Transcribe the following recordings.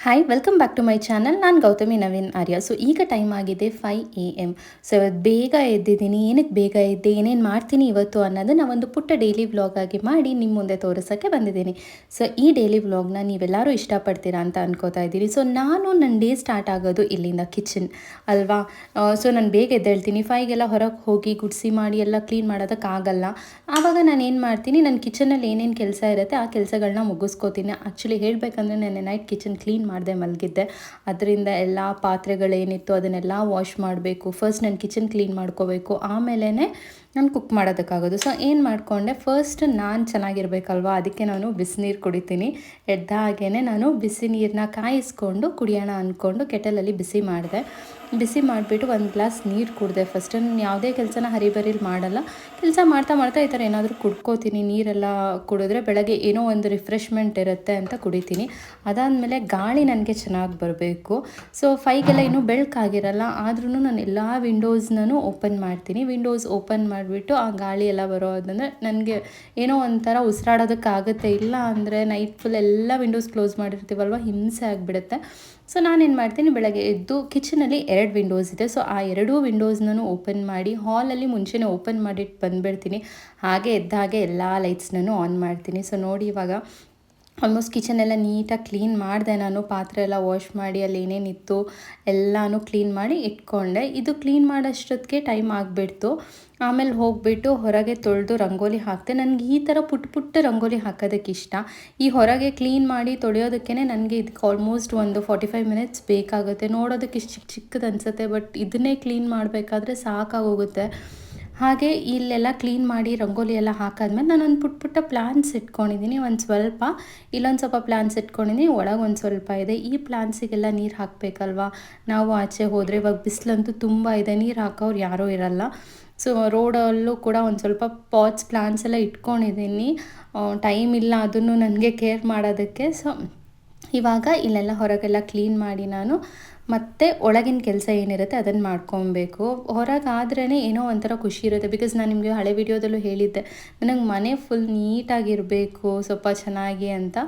Hi welcome back to my channel. ನಾನು Gowthami Naveen Arya. So ಈಗ time ಆಗಿದೆ 5 AM. ಸೊ ಇವತ್ತು ಬೇಗ ಎದ್ದಿದ್ದೀನಿ. ಏನಕ್ಕೆ ಬೇಗ ಎದ್ದೆ, ಏನೇನು ಮಾಡ್ತೀನಿ ಇವತ್ತು ಅನ್ನೋದನ್ನು ಒಂದು ಪುಟ್ಟ ಡೈಲಿ ವ್ಲಾಗ್ ಆಗಿ ಮಾಡಿ ನಿಮ್ಮ ಮುಂದೆ ತೋರಿಸೋಕ್ಕೆ ಬಂದಿದ್ದೀನಿ. ಸೊ ಈ ಡೈಲಿ ವ್ಲಾಗ್ನ ನೀವೆಲ್ಲರೂ ಇಷ್ಟಪಡ್ತೀರಾ ಅಂತ ಅನ್ಕೋತಾ ಇದ್ದೀನಿ. ಸೊ ನನ್ನ ಡೇ ಸ್ಟಾರ್ಟ್ ಆಗೋದು ಇಲ್ಲಿಂದ, ಕಿಚನ್ ಅಲ್ವಾ. ಸೊ ನಾನು ಬೇಗ ಎದ್ದೇಳ್ತೀನಿ. 5ಗೆಲ್ಲ ಹೊರಗೆ ಹೋಗಿ ಗುಡಿಸಿ ಮಾಡಿ ಎಲ್ಲ ಕ್ಲೀನ್ ಮಾಡೋದಕ್ಕಾಗಲ್ಲ. ಆವಾಗ ನಾನು ಏನು ಮಾಡ್ತೀನಿ, ನನ್ನ ಕಿಚನಲ್ಲಿ ಏನೇನು ಕೆಲಸ ಇರುತ್ತೆ ಆ ಕೆಲಸಗಳನ್ನ ಮುಗಿಸ್ಕೋತೀನಿ. ಆ್ಯಕ್ಚುಲಿ ಹೇಳಬೇಕಂದ್ರೆ ನೆನ್ನೆ ನೈಟ್ ಕಿಚನ್ ಕ್ಲೀನ್ ಮಾಡಿದೆ ಮಲಗಿದ್ದೆ. ಅದರಿಂದ ಎಲ್ಲ ಪಾತ್ರೆಗಳೇನಿತ್ತು ಅದನ್ನೆಲ್ಲ ವಾಶ್ ಮಾಡಬೇಕು. ಫಸ್ಟ್ ನಾನು ಕಿಚನ್ ಕ್ಲೀನ್ ಮಾಡ್ಕೋಬೇಕು, ಆಮೇಲೆ ನಾನು ಕುಕ್ ಮಾಡೋದಕ್ಕಾಗೋದು. ಸೊ ಏನು ಮಾಡಿಕೊಂಡೆ, ಫಸ್ಟ್ ನಾನು ಚೆನ್ನಾಗಿರ್ಬೇಕಲ್ವ, ಅದಕ್ಕೆ ನಾನು ಬಿಸಿನೀರು ಕುಡಿತೀನಿ. ಎದ್ದ ಹಾಗೇ ನಾನು ಬಿಸಿ ನೀರನ್ನ ಕಾಯಿಸ್ಕೊಂಡು ಕುಡಿಯೋಣ ಅಂದ್ಕೊಂಡು ಕೆಟಲಲ್ಲಿ ಬಿಸಿ ಮಾಡಿದೆ. ಬಿಸಿ ಮಾಡಿಬಿಟ್ಟು ಒಂದು ಗ್ಲಾಸ್ ನೀರು ಕುಡಿದೆ. ಫಸ್ಟ್ ನಾನು ಯಾವುದೇ ಕೆಲಸನ ಹರಿಬರಿಲಿ ಮಾಡಲ್ಲ. ಕೆಲಸ ಮಾಡ್ತಾ ಮಾಡ್ತಾ ಈ ಥರ ಏನಾದರೂ ಕುಡ್ಕೋತೀನಿ. ನೀರೆಲ್ಲ ಕುಡಿದ್ರೆ ಬೆಳಗ್ಗೆ ಏನೋ ಒಂದು ರಿಫ್ರೆಶ್ಮೆಂಟ್ ಇರುತ್ತೆ ಅಂತ ಕುಡಿತೀನಿ. ಅದಾದಮೇಲೆ ಗಾಳಿ ನನಗೆ ಚೆನ್ನಾಗಿ ಬರಬೇಕು. ಸೊ 5ಗೆಲ್ಲ ಇನ್ನೂ ಬೆಳಕಾಗಿರಲ್ಲ, ಆದ್ರೂ ನಾನು ಎಲ್ಲ ವಿಂಡೋಸ್ನೂ ಓಪನ್ ಮಾಡ್ತೀನಿ. ವಿಂಡೋಸ್ ಓಪನ್ ಮಾಡಿಬಿಟ್ಟು ಆ ಗಾಳಿ ಎಲ್ಲ ಬರೋದಂದರೆ ನನಗೆ ಏನೋ ಒಂಥರ ಉಸಿರಾಡೋದಕ್ಕಾಗುತ್ತೆ. ಇಲ್ಲ ಅಂದರೆ ನೈಟ್ ಫುಲ್ ಎಲ್ಲ ವಿಂಡೋಸ್ ಕ್ಲೋಸ್ ಮಾಡಿರ್ತೀವಲ್ವ, ಹಿಂಸೆ ಆಗಿಬಿಡುತ್ತೆ. ಸೊ ನಾನೇನು ಮಾಡ್ತೀನಿ, ಬೆಳಗ್ಗೆ ಎದ್ದು ಕಿಚನಲ್ಲಿ 2 ವಿಂಡೋಸ್ ಇದೆ. ಸೊ ಆ 2 ವಿಂಡೋಸ್ನೂ ಓಪನ್ ಮಾಡಿ ಹಾಲಲ್ಲಿ ಮುಂಚೆನೇ ಓಪನ್ ಮಾಡಿಟ್ಟು ಬಂದುಬಿಡ್ತೀನಿ. ಹಾಗೆ ಎದ್ದ ಹಾಗೆ ಎಲ್ಲ ಲೈಟ್ಸ್ನೂ ಆನ್ ಮಾಡ್ತೀನಿ. ಸೊ ನೋಡಿ ಇವಾಗ ಆಲ್ಮೋಸ್ಟ್ ಕಿಚನೆಲ್ಲ ನೀಟಾಗಿ ಕ್ಲೀನ್ ಮಾಡಿದೆ. ನಾನು ಪಾತ್ರೆ ಎಲ್ಲ ವಾಶ್ ಮಾಡಿ ಅಲ್ಲಿ ಏನೇನಿತ್ತು ಎಲ್ಲನೂ ಕ್ಲೀನ್ ಮಾಡಿ ಇಟ್ಕೊಂಡೆ. ಇದು ಕ್ಲೀನ್ ಮಾಡೋಷ್ಟೊತ್ತಿಗೆ ಟೈಮ್ ಆಗಿಬಿಡ್ತು. ಆಮೇಲೆ ಹೋಗಿಬಿಟ್ಟು ಹೊರಗೆ ತೊಳೆದು ರಂಗೋಲಿ ಹಾಕಿದೆ. ನನಗೆ ಈ ಥರ ಪುಟ್ಟ ರಂಗೋಲಿ ಹಾಕೋದಕ್ಕೆ ಇಷ್ಟ. ಈ ಹೊರಗೆ ಕ್ಲೀನ್ ಮಾಡಿ ತೊಳೆಯೋದಕ್ಕೇ ನನಗೆ ಇದಕ್ಕೆ ಆಲ್ಮೋಸ್ಟ್ ಒಂದು 45 ಮಿನಿಟ್ಸ್ ಬೇಕಾಗುತ್ತೆ. ನೋಡೋದಕ್ಕೆ ಇಷ್ಟು ಚಿಕ್ಕದು ಅನಿಸುತ್ತೆ, ಬಟ್ ಇದನ್ನೇ ಕ್ಲೀನ್ ಮಾಡಬೇಕಾದ್ರೆ ಸಾಕಾಗೋಗುತ್ತೆ. ಹಾಗೆ ಇಲ್ಲೆಲ್ಲ ಕ್ಲೀನ್ ಮಾಡಿ ರಂಗೋಲಿ ಎಲ್ಲ ಹಾಕಾದ್ಮೇಲೆ ನಾನೊಂದು ಪುಟ್ಟ ಪ್ಲಾಂಟ್ಸ್ ಇಟ್ಕೊಂಡಿದ್ದೀನಿ. ಇಲ್ಲೊಂದು ಸ್ವಲ್ಪ ಪ್ಲಾಂಟ್ಸ್ ಇಟ್ಕೊಂಡಿದ್ದೀನಿ, ಒಳಗೆ ಒಂದು ಸ್ವಲ್ಪ ಇದೆ. ಈ ಪ್ಲಾಂಟ್ಸಿಗೆಲ್ಲ ನೀರು ಹಾಕಬೇಕಲ್ವಾ. ನಾವು ಆಚೆ ಹೋದರೆ ಇವಾಗ ಬಿಸಿಲಂತೂ ತುಂಬ ಇದೆ, ನೀರು ಹಾಕೋರು ಯಾರೂ ಇರಲ್ಲ. ಸೊ ರೋಡಲ್ಲೂ ಕೂಡ ಒಂದು ಸ್ವಲ್ಪ ಪಾಟ್ಸ್ ಪ್ಲಾಂಟ್ಸ್ ಎಲ್ಲ ಇಟ್ಕೊಂಡಿದ್ದೀನಿ. ಟೈಮ್ ಇಲ್ಲ ಅದನ್ನು ನನಗೆ ಕೇರ್ ಮಾಡೋದಕ್ಕೆ. ಸೊ ಇವಾಗ ಇಲ್ಲೆಲ್ಲ ಹೊರಗೆಲ್ಲ ಕ್ಲೀನ್ ಮಾಡಿ ನಾನು ಮತ್ತು ಒಳಗಿನ ಕೆಲಸ ಏನಿರುತ್ತೆ ಅದನ್ನು ಮಾಡ್ಕೊಬೇಕು. ಹೊರಗಾದ್ರೇ ಏನೋ ಒಂಥರ ಖುಷಿ ಇರುತ್ತೆ. ಬಿಕಾಸ್ ನಾನು ನಿಮಗೆ ಹಳೆ ವಿಡಿಯೋದಲ್ಲೂ ಹೇಳಿದ್ದೆ, ನನಗೆ ಮನೆ ಫುಲ್ ನೀಟಾಗಿರಬೇಕು ಸ್ವಲ್ಪ ಚೆನ್ನಾಗಿ ಅಂತ.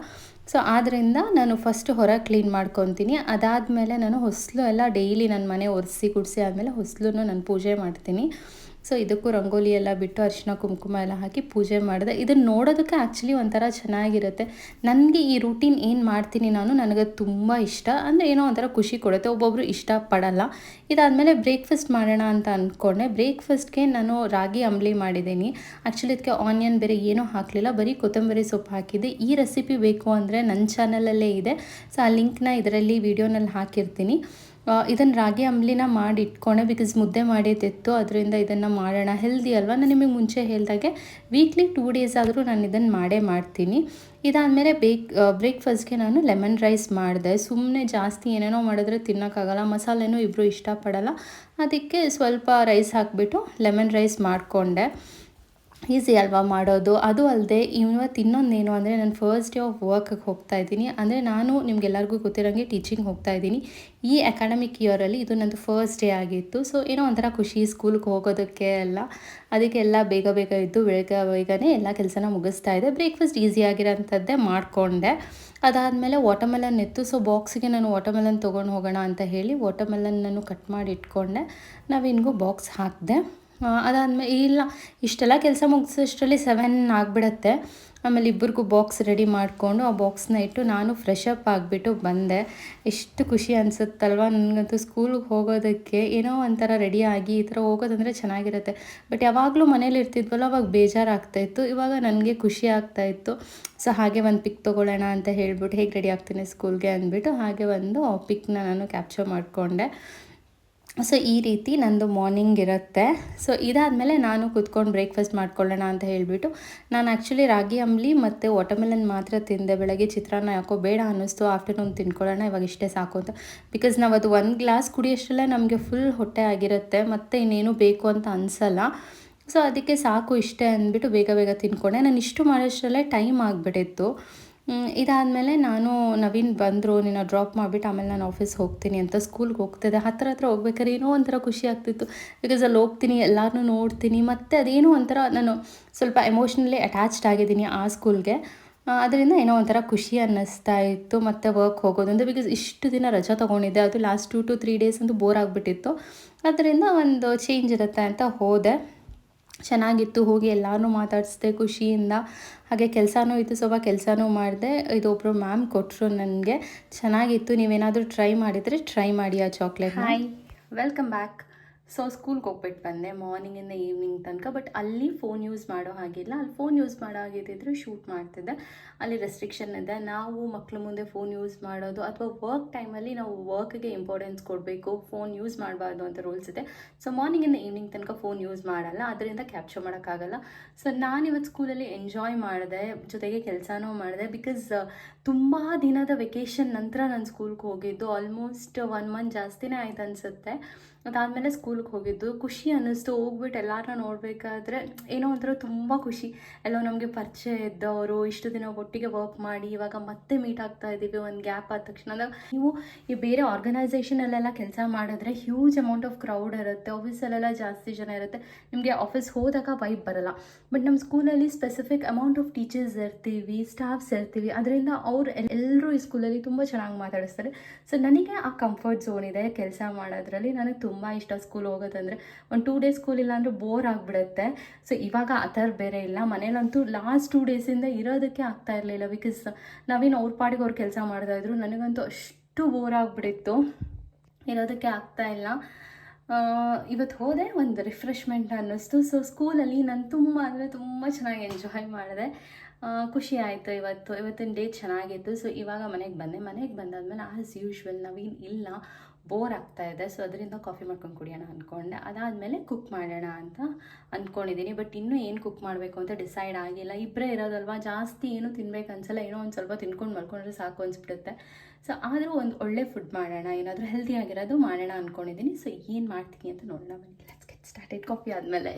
ಸೊ ಆದ್ದರಿಂದ ನಾನು ಫಸ್ಟ್ ಹೊರಗೆ ಕ್ಲೀನ್ ಮಾಡ್ಕೊತೀನಿ. ಅದಾದಮೇಲೆ ನಾನು ಹೊಸಲು ಎಲ್ಲ ಡೈಲಿ ನನ್ನ ಮನೆ ಒರೆಸಿ ಗುಡಿಸಿ ಆದಮೇಲೆ ಹೊಸಲನ್ನು ನಾನು ಪೂಜೆ ಮಾಡ್ತೀನಿ. ಸೊ ಇದಕ್ಕೂ ರಂಗೋಲಿ ಎಲ್ಲ ಬಿಟ್ಟು ಅರಿಶಿನ ಕುಂಕುಮ ಎಲ್ಲ ಹಾಕಿ ಪೂಜೆ ಮಾಡಿದೆ. ಇದನ್ನು ನೋಡೋದಕ್ಕೆ ಆ್ಯಕ್ಚುಲಿ ಒಂಥರ ಚೆನ್ನಾಗಿರುತ್ತೆ. ನನಗೆ ಈ ರೂಟೀನ್ ಏನು ಮಾಡ್ತೀನಿ ನನಗೆ ತುಂಬ ಇಷ್ಟ. ಅಂದರೆ ಏನೋ ಒಂಥರ ಖುಷಿ ಕೊಡುತ್ತೆ. ಒಬ್ಬೊಬ್ಬರು ಇಷ್ಟಪಡಲ್ಲ. ಇದಾದಮೇಲೆ ಬ್ರೇಕ್ಫಾಸ್ಟ್ ಮಾಡೋಣ ಅಂತ ಅಂದ್ಕೊಂಡೆ. ಬ್ರೇಕ್ಫಾಸ್ಟ್ಗೆ ನಾನು ರಾಗಿ ಅಂಬಲಿ ಮಾಡಿದ್ದೀನಿ. ಆ್ಯಕ್ಚುಲಿ ಇದಕ್ಕೆ ಆನಿಯನ್ ಬೇರೆ ಏನೂ ಹಾಕಲಿಲ್ಲ, ಬರೀ ಕೊತ್ತಂಬರಿ ಸೊಪ್ಪು ಹಾಕಿದ್ದೆ. ಈ ರೆಸಿಪಿ ಬೇಕು ಅಂದರೆ ನನ್ನ ಚಾನಲಲ್ಲೇ ಇದೆ. ಸೊ ಆ ಲಿಂಕ್ನ ಇದರಲ್ಲಿ ವಿಡಿಯೋನಲ್ಲಿ ಹಾಕಿರ್ತೀನಿ. ಇದನ್ನು ರಾಗಿ ಅಂಬಲಿನ ಮಾಡಿ ಇಟ್ಕೊಂಡೆ, ಬಿಕಾಸ್ ಮುದ್ದೆ ಮಾಡಿದ್ದಿತ್ತು. ಅದರಿಂದ ಇದನ್ನು ಮಾಡೋಣ, ಹೆಲ್ದಿ ಅಲ್ವಾ. ನಾನು ನಿಮಗೆ ಮುಂಚೆ ಹೇಳಿದಾಗೆ ವೀಕ್ಲಿ 2 ಡೇಸ್ ಆದರೂ ನಾನು ಇದನ್ನು ಮಾಡೇ ಮಾಡ್ತೀನಿ. ಇದಾದಮೇಲೆ ಬ್ರೇಕ್ಫಾಸ್ಟ್ಗೆ ನಾನು ಲೆಮನ್ ರೈಸ್ ಮಾಡಿದೆ. ಸುಮ್ಮನೆ ಜಾಸ್ತಿ ಏನೇನೋ ಮಾಡಿದ್ರೆ ತಿನ್ನೋಕ್ಕಾಗಲ್ಲ, ಮಸಾಲೆನೂ ಇಬ್ಬರು ಇಷ್ಟಪಡಲ್ಲ. ಅದಕ್ಕೆ ಸ್ವಲ್ಪ ರೈಸ್ ಹಾಕಿಬಿಟ್ಟು ಲೆಮನ್ ರೈಸ್ ಮಾಡಿಕೊಂಡೆ. ಈಸಿ ಅಲ್ವಾ ಮಾಡೋದು. ಅದು ಅಲ್ಲದೆ ಇವತ್ತು ಇನ್ನೊಂದೇನು ಅಂದರೆ ನಾನು ಫಸ್ಟ್ ಡೇ ಆಫ್ ವರ್ಕಿಗೆ ಹೋಗ್ತಾಯಿದ್ದೀನಿ. ಅಂದರೆ ನಾನು ನಿಮಗೆಲ್ಲರಿಗೂ ಗೊತ್ತಿರೋಂಗೆ ಟೀಚಿಂಗ್ ಹೋಗ್ತಾಯಿದ್ದೀನಿ. ಈ ಅಕಾಡೆಮಿಕ್ ಇಯರಲ್ಲಿ ಇದು ನನ್ನದು ಫಸ್ಟ್ ಡೇ ಆಗಿತ್ತು. ಸೊ ಏನೋ ಒಂಥರ ಖುಷಿ ಸ್ಕೂಲ್ಗೆ ಹೋಗೋದಕ್ಕೆ ಎಲ್ಲ. ಅದಕ್ಕೆ ಎಲ್ಲ ಬೇಗ ಇದ್ದು ಬೇಗನೆ ಎಲ್ಲ ಕೆಲಸನ ಮುಗಿಸ್ತಾ ಇದೆ. ಬ್ರೇಕ್ಫಾಸ್ಟ್ ಈಸಿಯಾಗಿರೋಂಥದ್ದೇ ಮಾಡಿಕೊಂಡೆ. ಅದಾದಮೇಲೆ ವಾಟರ್ಮೆಲನ್ ಇತ್ತು. ಸೊ ಬಾಕ್ಸಿಗೆ ನಾನು ವಾಟರ್ಮೆಲನ್ ತೊಗೊಂಡು ಹೋಗೋಣ ಅಂತ ಹೇಳಿ ವಾಟರ್ಮೆಲನ್ನನ್ನು ಕಟ್ ಮಾಡಿ ಇಟ್ಕೊಂಡೆ. ನಾವಿನ್ಗೂ ಬಾಕ್ಸ್ ಹಾಕಿದೆ. ಅದಾದಮೇಲೆ ಇಲ್ಲ, ಇಷ್ಟೆಲ್ಲ ಕೆಲಸ ಮುಗಿಸೋಷ್ಟರಲ್ಲಿ 7 ಆಗಿಬಿಡತ್ತೆ. ಆಮೇಲೆ ಇಬ್ಬರಿಗೂ ಬಾಕ್ಸ್ ರೆಡಿ ಮಾಡಿಕೊಂಡು ಆ ಬಾಕ್ಸ್ನ ಇಟ್ಟು ನಾನು ಫ್ರೆಶ್ ಅಪ್ ಆಗಿಬಿಟ್ಟು ಬಂದೆ. ಎಷ್ಟು ಖುಷಿ ಅನಿಸುತ್ತಲ್ವ. ನನಗಂತೂ ಸ್ಕೂಲಿಗೆ ಹೋಗೋದಕ್ಕೆ ಏನೋ ಒಂಥರ ರೆಡಿಯಾಗಿ ಈ ಥರ ಹೋಗೋದಂದರೆ ಚೆನ್ನಾಗಿರುತ್ತೆ. ಬಟ್ ಯಾವಾಗಲೂ ಮನೇಲಿ ಇರ್ತಿದ್ವಲ್ಲ, ಅವಾಗ ಬೇಜಾರಾಗ್ತಾಯಿತ್ತು. ಇವಾಗ ನನಗೆ ಖುಷಿ ಆಗ್ತಾಯಿತ್ತು. ಸೊ ಹಾಗೆ ಒಂದು ಪಿಕ್ ತೊಗೊಳ್ಳೋಣ ಅಂತ ಹೇಳ್ಬಿಟ್ಟು ಹೇಗೆ ರೆಡಿ ಆಗ್ತೀನಿ ಸ್ಕೂಲ್ಗೆ ಅಂದ್ಬಿಟ್ಟು ಹಾಗೆ ಒಂದು ಪಿಕ್ನ ನಾನು ಕ್ಯಾಪ್ಚರ್ ಮಾಡಿಕೊಂಡೆ. ಸೊ ಈ ರೀತಿ ನಂದು ಮಾರ್ನಿಂಗ್ ಇರುತ್ತೆ. ಸೊ ಇದಾದಮೇಲೆ ನಾನು ಕೂತ್ಕೊಂಡು ಬ್ರೇಕ್ಫಾಸ್ಟ್ ಮಾಡ್ಕೊಳ್ಳೋಣ ಅಂತ ಹೇಳಿಬಿಟ್ಟು ನಾನು ಆ್ಯಕ್ಚುಲಿ ರಾಗಿ ಅಂಬಲಿ ಮತ್ತು ವಾಟರ್ಮೆಲನ್ ಮಾತ್ರ ತಿಂದೆ. ಬೆಳಗ್ಗೆ ಚಿತ್ರಾನ್ನ ಯಾಕೋ ಬೇಡ ಅನ್ನಿಸ್ತು. ಆಫ್ಟರ್ನೂನ್ ತಿನ್ಕೊಳ್ಳೋಣ, ಇವಾಗ ಇಷ್ಟೇ ಸಾಕು ಅಂತ. ಬಿಕಾಸ್ ನಾವು ಅದು 1 ಗ್ಲಾಸ್ ಕುಡಿಯೋಷ್ಟರಲ್ಲೇ ನಮಗೆ ಫುಲ್ ಹೊಟ್ಟೆ ಆಗಿರುತ್ತೆ, ಮತ್ತು ಇನ್ನೇನು ಬೇಕು ಅಂತ ಅನಿಸಲ್ಲ. ಸೊ ಅದಕ್ಕೆ ಸಾಕು ಇಷ್ಟೇ ಅಂದ್ಬಿಟ್ಟು ಬೇಗ ತಿನ್ಕೊಂಡೆ. ನಾನು ಇಷ್ಟು ಮಾಡೋಷ್ಟರಲ್ಲೇ ಟೈಮ್ ಆಗಿಬಿಟ್ಟಿತ್ತು. ಇದಾದಮೇಲೆ ನವೀನ್ ಬಂದರು, ನಿನ್ನ ಡ್ರಾಪ್ ಮಾಡಿಬಿಟ್ಟು ಆಮೇಲೆ ನಾನು ಆಫೀಸ್ಗೆ ಹೋಗ್ತೀನಿ ಅಂತ. ಸ್ಕೂಲ್ಗೆ ಹೋಗ್ತಿದ್ದೆ. ಹತ್ರ ಹೋಗ್ಬೇಕಾದ್ರೆ ಏನೋ ಒಂಥರ ಖುಷಿ ಆಗ್ತಿತ್ತು. ಬಿಕಾಸ್ ಅಲ್ಲಿ ಹೋಗ್ತೀನಿ, ಎಲ್ಲರನ್ನೂ ನೋಡ್ತೀನಿ, ಮತ್ತು ಅದೇನೋ ಒಂಥರ ನಾನು ಸ್ವಲ್ಪ ಎಮೋಷ್ನಲಿ ಅಟ್ಯಾಚ್ಡ್ ಆಗಿದ್ದೀನಿ ಆ ಸ್ಕೂಲ್ಗೆ. ಅದರಿಂದ ಏನೋ ಒಂಥರ ಖುಷಿ ಅನ್ನಿಸ್ತಾ ಇತ್ತು ಮತ್ತು ವರ್ಕ್ ಹೋಗೋದು ಅಂದರೆ ಬಿಕಾಸ್ ಇಷ್ಟು ದಿನ ರಜೆ ತೊಗೊಂಡಿದ್ದೆ, ಅದು ಲಾಸ್ಟ್ 2 to 3 ಡೇಸ್ ಅಂತೂ ಬೋರ್ ಆಗಿಬಿಟ್ಟಿತ್ತು. ಅದರಿಂದ ಒಂದು ಚೇಂಜ್ ಇರುತ್ತೆ ಅಂತ ಹೋದೆ. ಚೆನ್ನಾಗಿತ್ತು, ಹೋಗಿ ಎಲ್ಲರೂ ಮಾತಾಡಿಸ್ದೆ ಖುಷಿಯಿಂದ. ಹಾಗೆ ಕೆಲಸನೂ ಇತ್ತು, ಸ್ವಲ್ಪ ಕೆಲಸನೂ ಮಾಡಿದೆ. ಇದೊಬ್ಬರು ಮ್ಯಾಮ್ ಕೊಟ್ಟರು ನನಗೆ, ಚೆನ್ನಾಗಿತ್ತು. ನೀವೇನಾದರೂ ಟ್ರೈ ಮಾಡಿದರೆ ಟ್ರೈ ಮಾಡಿ ಆ chocolate. Hi, welcome back. So ಸ್ಕೂಲ್ಗೆ ಹೋಗ್ಬಿಟ್ಟು ಬಂದೆ ಮಾರ್ನಿಂಗಿಂದ ಈವ್ನಿಂಗ್ ತನಕ. ಬಟ್ ಅಲ್ಲಿ ಫೋನ್ ಯೂಸ್ ಮಾಡೋ ಹಾಗಿಲ್ಲ. ಅಲ್ಲಿ ಫೋನ್ ಯೂಸ್ ಮಾಡೋ ಹಾಗಿದ್ದಿದ್ರೆ ಶೂಟ್ ಮಾಡ್ತಿದ್ದೆ. ಅಲ್ಲಿ ರೆಸ್ಟ್ರಿಕ್ಷನ್ ಇದೆ, ನಾವು ಮಕ್ಕಳು ಮುಂದೆ ಫೋನ್ ಯೂಸ್ ಮಾಡೋದು ಅಥವಾ ವರ್ಕ್ ಟೈಮಲ್ಲಿ ನಾವು ವರ್ಕ್ಗೆ ಇಂಪಾರ್ಟೆನ್ಸ್ ಕೊಡಬೇಕು, ಫೋನ್ ಯೂಸ್ ಮಾಡಬಾರ್ದು ಅಂತ ರೂಲ್ಸ್ ಇದೆ. ಸೊ ಮಾರ್ನಿಂಗಿಂದ ಈವ್ನಿಂಗ್ ತನಕ ಫೋನ್ ಯೂಸ್ ಮಾಡಲ್ಲ, ಅದರಿಂದ ಕ್ಯಾಪ್ಚರ್ ಮಾಡೋಕ್ಕಾಗಲ್ಲ. ಸೊ ನಾನಿವತ್ತು ಸ್ಕೂಲಲ್ಲಿ ಎಂಜಾಯ್ ಮಾಡಿದೆ, ಜೊತೆಗೆ ಕೆಲಸನೂ ಮಾಡಿದೆ. ಬಿಕಾಸ್ ತುಂಬ ದಿನದ ವೆಕೇಷನ್ ನಂತರ ನಾನು ಸ್ಕೂಲ್ಗೆ ಹೋಗಿದ್ದು. ಆಲ್ಮೋಸ್ಟ್ 1 ಮಂತ್ ಜಾಸ್ತಿನೇ ಆಯ್ತು ಅನಿಸುತ್ತೆ. ಅದಾದಮೇಲೆ ಸ್ಕೂಲ್ಗೆ ಹೋಗಿದ್ದು. ಖುಷಿ ಅನ್ನಿಸ್ತು, ಹೋಗ್ಬಿಟ್ಟು ಎಲ್ಲರನ್ನ ನೋಡಬೇಕಾದ್ರೆ ಏನೋ ಒಂಥರ ತುಂಬ ಖುಷಿ. ಎಲ್ಲೋ ನಮಗೆ ಪರಿಚಯ ಇದ್ದವರು, ಇಷ್ಟು ದಿನ ಒಟ್ಟಿಗೆ ವರ್ಕ್ ಮಾಡಿ ಇವಾಗ ಮತ್ತೆ ಮೀಟ್ ಆಗ್ತಾ ಇದ್ದೀವಿ ಒಂದು ಗ್ಯಾಪ್ ಆದ ತಕ್ಷಣ. ಅಂದಾಗ ನೀವು ಈ ಬೇರೆ ಆರ್ಗನೈಸೇಷನಲ್ಲೆಲ್ಲ ಕೆಲಸ ಮಾಡಿದ್ರೆ ಹ್ಯೂಜ್ ಅಮೌಂಟ್ ಆಫ್ ಕ್ರೌಡ್ ಇರುತ್ತೆ, ಆಫೀಸಲ್ಲೆಲ್ಲ ಜಾಸ್ತಿ ಜನ ಇರುತ್ತೆ, ನಿಮಗೆ ಆಫೀಸ್ ಹೋದಾಗ ವೈಬ್ ಬರಲ್ಲ. ಬಟ್ ನಮ್ಮ ಸ್ಕೂಲಲ್ಲಿ ಸ್ಪೆಸಿಫಿಕ್ ಅಮೌಂಟ್ ಆಫ್ ಟೀಚರ್ಸ್ ಇರ್ತೀವಿ, ಸ್ಟಾಫ್ಸ್ ಇರ್ತೀವಿ, ಅದರಿಂದ ಅವ್ರು ಎಲ್ಲರೂ ಈ ಸ್ಕೂಲಲ್ಲಿ ತುಂಬ ಚೆನ್ನಾಗಿ ಮಾತಾಡಿಸ್ತಾರೆ. ಸೊ ನನಗೆ ಆ ಕಂಫರ್ಟ್ ಝೋನ್ ಇದೆ ಕೆಲಸ ಮಾಡೋದ್ರಲ್ಲಿ. ನನಗೆ ತುಂಬ ಇಷ್ಟ ಸ್ಕೂಲ್ ಹೋಗೋದಂದರೆ. ಒಂದು 2 ಡೇಸ್ ಸ್ಕೂಲ್ ಇಲ್ಲ ಅಂದರೆ ಬೋರ್ ಆಗಿಬಿಡುತ್ತೆ. ಸೊ ಇವಾಗ ಆ ಥರ ಬೇರೆ ಇಲ್ಲ. ಮನೇಲಂತೂ ಲಾಸ್ಟ್ 2 ಡೇಸಿಂದ ಇರೋದಕ್ಕೆ ಆಗ್ತಾ ಇರಲಿಲ್ಲ. ಬಿಕಾಸ್ ನಾವೇನು ಅವ್ರ ಪಾಡಿಗೆ ಅವ್ರು ಕೆಲಸ ಮಾಡ್ತಾಯಿದ್ರು, ನನಗಂತೂ ಅಷ್ಟು ಬೋರ್ ಆಗಿಬಿಟ್ಟಿತ್ತು, ಇರೋದಕ್ಕೆ ಆಗ್ತಾ ಇಲ್ಲ. ಇವತ್ತು ಹೋದೆ, ಒಂದು ರಿಫ್ರೆಶ್ಮೆಂಟ್ ಅನ್ನಿಸ್ತು. ಸೊ ಸ್ಕೂಲಲ್ಲಿ ನಾನು ತುಂಬ ಅಂದರೆ ತುಂಬ ಚೆನ್ನಾಗಿ ಎಂಜಾಯ್ ಮಾಡಿದೆ. ಖುಷಿ ಆಯಿತು. ಇವತ್ತಿನ ಡೇ ಚೆನ್ನಾಗಿತ್ತು. ಸೊ ಇವಾಗ ಮನೆಗೆ ಬಂದಾದ್ಮೇಲೆ ಆ್ಯಸ್ ಯೂಶ್ವಲ್ ನವೀನ್ ಇಲ್ಲ, ಬೋರ್ ಆಗ್ತಾಯಿದೆ. ಸೊ ಅದರಿಂದ ಕಾಫಿ ಮಾಡ್ಕೊಂಡು ಕುಡಿಯೋಣ ಅಂದ್ಕೊಂಡೆ. ಅದಾದಮೇಲೆ ಕುಕ್ ಮಾಡೋಣ ಅಂತ ಅಂದ್ಕೊಂಡಿದ್ದೀನಿ. ಬಟ್ ಇನ್ನೂ ಏನು ಕುಕ್ ಮಾಡಬೇಕು ಅಂತ ಡಿಸೈಡ್ ಆಗಿಲ್ಲ. ಇಬ್ಬರೇ ಇರೋದಲ್ವ, ಜಾಸ್ತಿ ಏನೂ ತಿನ್ಬೇಕು ಅನ್ಸಲ್ಲ, ಏನೋ ಒಂದು ಸ್ವಲ್ಪ ತಿನ್ಕೊಂಡು ಮಲ್ಕೊಂಡ್ರೆ ಸಾಕು ಅನಿಸ್ಬಿಡುತ್ತೆ. ಸೊ ಆದರೂ ಒಂದು ಒಳ್ಳೆ ಫುಡ್ ಮಾಡೋಣ, ಏನಾದರೂ ಹೆಲ್ತಿಯಾಗಿರೋದು ಮಾಡೋಣ ಅಂದ್ಕೊಂಡಿದ್ದೀನಿ. ಸೊ ಏನು ಮಾಡ್ತೀನಿ ಅಂತ ನೋಡೋಣ, ಬನ್ನಿ ಲೆಟ್ಸ್ ಗೆಟ್ ಸ್ಟಾರ್ಟೆಡ್. ಕಾಫಿ ಆದಮೇಲೆ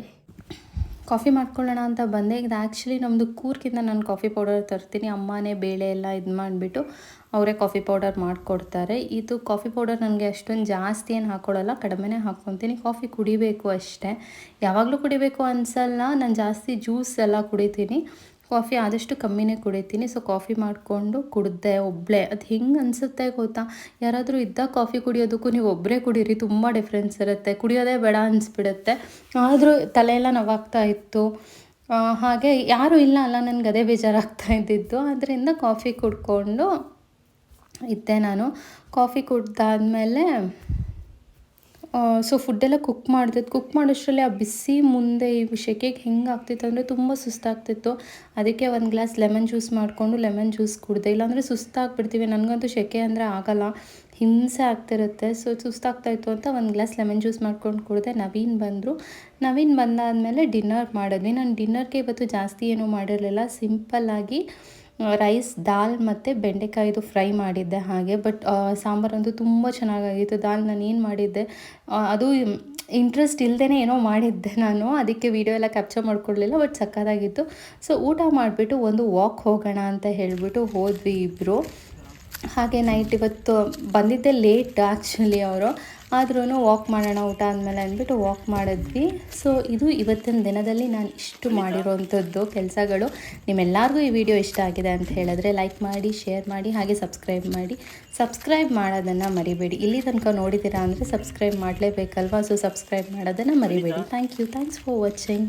ಕಾಫಿ ಮಾಡ್ಕೊಳ್ಳೋಣ ಅಂತ ಬಂದೆ. ಇದು ಆ್ಯಕ್ಚುಲಿ ನಮ್ಮದು ಕೂರ್ಗಿಂದ ನಾನು ಕಾಫಿ ಪೌಡರ್ ತರ್ತೀನಿ. ಅಮ್ಮನೇ ಬೇಳೆ ಎಲ್ಲ ಇದು ಮಾಡಿಬಿಟ್ಟು ಅವರೇ ಕಾಫಿ ಪೌಡರ್ ಮಾಡಿಕೊಡ್ತಾರೆ. ಇದು ಕಾಫಿ ಪೌಡರ್ ನನಗೆ ಅಷ್ಟೊಂದು ಜಾಸ್ತಿ ಏನು ಹಾಕ್ಕೊಳ್ಳಲ್ಲ, ಕಡಿಮೆನೇ ಹಾಕ್ಕೊತೀನಿ. ಕಾಫಿ ಕುಡಿಬೇಕು ಅಷ್ಟೇ, ಯಾವಾಗಲೂ ಕುಡಿಬೇಕು ಅನಿಸಲ್ಲ. ನಾನು ಜಾಸ್ತಿ ಜ್ಯೂಸ್ ಎಲ್ಲ ಕುಡಿತೀನಿ, ಕಾಫಿ ಆದಷ್ಟು ಕಮ್ಮಿನೇ ಕುಡಿತೀನಿ. ಸೊ ಕಾಫಿ ಮಾಡಿಕೊಂಡು ಕುಡಿದೆ ಒಬ್ಬಳೇ. ಅದು ಹೆಂಗೆ ಅನಿಸುತ್ತೆ ಗೊತ್ತಾ, ಯಾರಾದರೂ ಇದ್ದಾಗ ಕಾಫಿ ಕುಡಿಯೋದಕ್ಕೂ ನೀವು ಒಬ್ಬರೇ ಕುಡೀರಿ, ತುಂಬ ಡಿಫ್ರೆನ್ಸ್ ಇರುತ್ತೆ. ಕುಡಿಯೋದೇ ಬೇಡ ಅನಿಸ್ಬಿಡುತ್ತೆ. ಆದರೂ ತಲೆಯೆಲ್ಲ ನೋವಾಗ್ತಾ ಇತ್ತು. ಹಾಗೆ ಯಾರೂ ಇಲ್ಲ ಅಲ್ಲ, ನನಗೆ ಅದೇ ಬೇಜಾರಾಗ್ತಾ ಇದ್ದಿದ್ದು. ಅದರಿಂದ ಕಾಫಿ ಕುಡ್ಕೊಂಡು ಇದ್ದೆ ನಾನು. ಕಾಫಿ ಕುಡ್ದಾದ್ಮೇಲೆ ಸೊ ಫುಡ್ಡೆಲ್ಲ ಕುಕ್ ಮಾಡೋಷ್ಟರಲ್ಲಿ ಆ ಬಿಸಿ ಮುಂದೆ ಈ ಸೆಕೆಗೆ ಹೆಂಗೆ ಆಗ್ತಿತ್ತು ಅಂದರೆ ತುಂಬ ಸುಸ್ತಾಗ್ತಿತ್ತು. ಅದಕ್ಕೆ ಒಂದು ಗ್ಲಾಸ್ ಲೆಮನ್ ಜ್ಯೂಸ್ ಮಾಡಿಕೊಂಡು ಲೆಮನ್ ಜ್ಯೂಸ್ ಕುಡಿದೆ. ಇಲ್ಲಾಂದರೆ ಸುಸ್ತಾಗ್ಬಿಡ್ತೀವಿ. ನನಗಂತೂ ಸೆಕೆ ಅಂದರೆ ಆಗಲ್ಲ, ಹಿಂಸೆ ಆಗ್ತಿರುತ್ತೆ. ಸೊ ಸುಸ್ತಾಗ್ತಾಯಿತ್ತು ಅಂತ ಒಂದು ಗ್ಲಾಸ್ ಲೆಮನ್ ಜ್ಯೂಸ್ ಮಾಡ್ಕೊಂಡು ಕುಡಿದೆ. ನವೀನ್ ಬಂದಾದಮೇಲೆ ಡಿನ್ನರ್ ಮಾಡಿದ್ವಿ. ನಾನು ಡಿನ್ನರ್ಗೆ ಇವತ್ತು ಜಾಸ್ತಿ ಏನೂ ಮಾಡಿರಲಿಲ್ಲ, ಸಿಂಪಲ್ಲಾಗಿ ರೈಸ್, ದಾಲ್ ಮತ್ತು ಬೆಂಡೆಕಾಯಿದು ಫ್ರೈ ಮಾಡಿದ್ದೆ ಹಾಗೆ. ಬಟ್ ಸಾಂಬಾರಂತೂ ತುಂಬ ಚೆನ್ನಾಗಾಗಿತ್ತು. ದಾಲ್ ನಾನು ಏನು ಮಾಡಿದ್ದೆ, ಅದು ಇಂಟ್ರೆಸ್ಟ್ ಇಲ್ಲದೇ ಏನೋ ಮಾಡಿದ್ದೆ ನಾನು, ಅದಕ್ಕೆ ವೀಡಿಯೋ ಎಲ್ಲ ಕ್ಯಾಪ್ಚರ್ ಮಾಡ್ಕೊಡ್ಲಿಲ್ಲ. ಬಟ್ ಸಕ್ಕತ್ತಾಗಿತ್ತು. ಸೊ ಊಟ ಮಾಡಿಬಿಟ್ಟು ಒಂದು ವಾಕ್ ಹೋಗೋಣ ಅಂತ ಹೇಳಿಬಿಟ್ಟು ಹೋದ್ವಿ ಇಬ್ಬರು. ಹಾಗೆ ನೈಟ್ ಇವತ್ತು ಬಂದಿದ್ದೆ ಲೇಟ್ ಆ್ಯಕ್ಚುಲಿ ಅವರು, ಆದ್ರೂ ವಾಕ್ ಮಾಡೋಣ ಊಟ ಆದಮೇಲೆ ಅಂದ್ಬಿಟ್ಟು ವಾಕ್ ಮಾಡಿದ್ವಿ. ಸೊ ಇದು ಇವತ್ತಿನ ದಿನದಲ್ಲಿ ನಾನು ಇಷ್ಟು ಮಾಡಿರೋವಂಥದ್ದು ಕೆಲಸಗಳು. ನಿಮ್ಮೆಲ್ಲರಿಗೂ ಈ ವಿಡಿಯೋ ಇಷ್ಟ ಆಗಿದೆ ಅಂತ ಹೇಳಿದ್ರೆ ಲೈಕ್ ಮಾಡಿ, ಶೇರ್ ಮಾಡಿ, ಹಾಗೆ ಸಬ್ಸ್ಕ್ರೈಬ್ ಮಾಡೋದನ್ನು ಮರಿಬೇಡಿ. ಇಲ್ಲಿ ತನಕ ನೋಡಿದ್ದೀರಾ ಅಂದರೆ ಸಬ್ಸ್ಕ್ರೈಬ್ ಮಾಡಲೇಬೇಕಲ್ವಾ. ಸೊ ಸಬ್ಸ್ಕ್ರೈಬ್ ಮಾಡೋದನ್ನು ಮರಿಬೇಡಿ. Thanks for watching.